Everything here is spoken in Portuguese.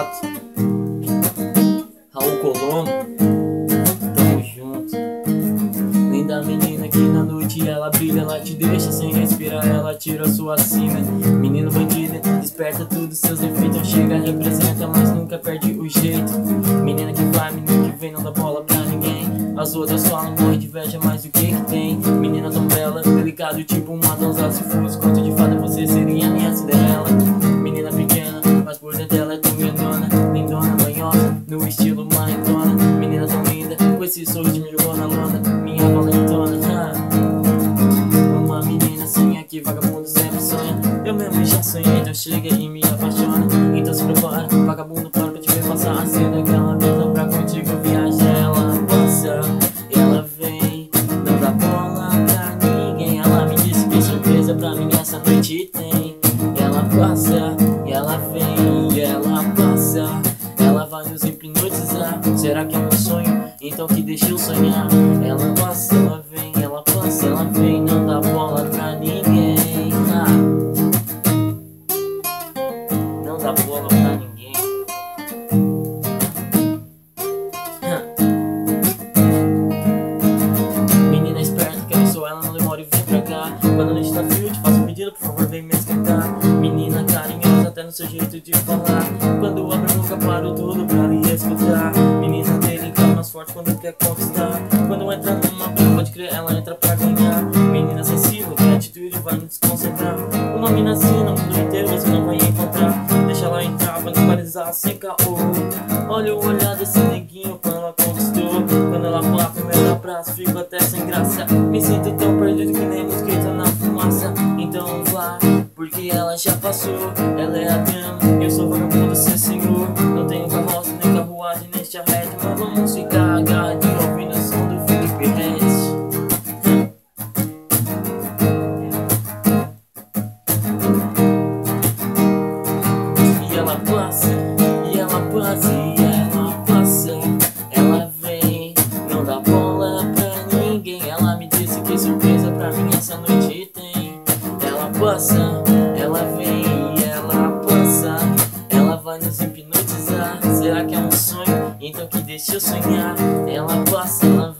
Renato, Raul Colombo, tamo junto. Linda menina que na noite ela brilha, ela te deixa sem respirar, ela tira sua sina. Menino bandido, desperta todos seus defeitos, chega, representa, mas nunca perde o jeito. Menina que vai, menina que vem, não dá bola pra ninguém. As outras falam, morre de inveja, mas o que tem? Menina tão bela, delicado, tipo uma donzela. Se fosse conto de fada, você seria minha Cinderela. Menina pequena, mas por dentro ela é tão lindona, lindona, manhosa, no estilo marretona. Menina tão linda, com esse sorriso me jogou na lona, minha valentona. Uma menina assim aqui, vagabundo sempre sonha. Eu mesmo já sonhei, então chega e me apaixona. Então se prepara, vagabundo, para pra te ver passar a cena. Aquela vida pra contigo viaja, ela passa, ela vem, não dá bola pra ninguém. Ela me disse que surpresa pra mim essa noite tem. Ela passa, ela vem, ela passa, ela vai nos hipnotizar. Será que é um sonho? Então que deixa eu sonhar. Ela passa, ela vem, ela passa, ela vem, não dá bola pra ninguém. Não dá bola pra ninguém. Menina esperta, que eu sou ela, não demore, vem pra cá. Quando a noite tá frio, te faço um pedido, por favor, vem me esquentar. Menina carinhosa, até no seu jeito de falar. Quando abre a boca, paro tudo pra lhe escutar. Menina delicada, mais forte quando quer conquistar. Quando entra numa briga, pode crer, ela entra pra ganhar. Menina sensível, que atitude vai me desconcentrar. Uma mina assim, no mundo inteiro você não vai encontrar. Deixa ela entrar, vai desparizar sem caô. Olha o olhar desse neguinho quando ela conquistou. Quando ela fala primeiro abraço, fico até sem graça. Me sinto tão perdido que nem mosquito na fumaça. Então vá, porque ela já passou. Ela é a dama, eu sou vagabundo, seu senhor. Não tenho carroça nem carruagem neste arrete, mas vamos ficar agarradinho ouvindo o som do Felipe Rett. E ela passa, e ela passa, e ela passa, ela vem, não dá bola pra ninguém. Ela me disse que surpresa pra mim essa noite tem. Ela passa, ela vem, ela passa, ela vai nos hipnotizar. Será que é um sonho? Então que deixa eu sonhar. Ela passa, ela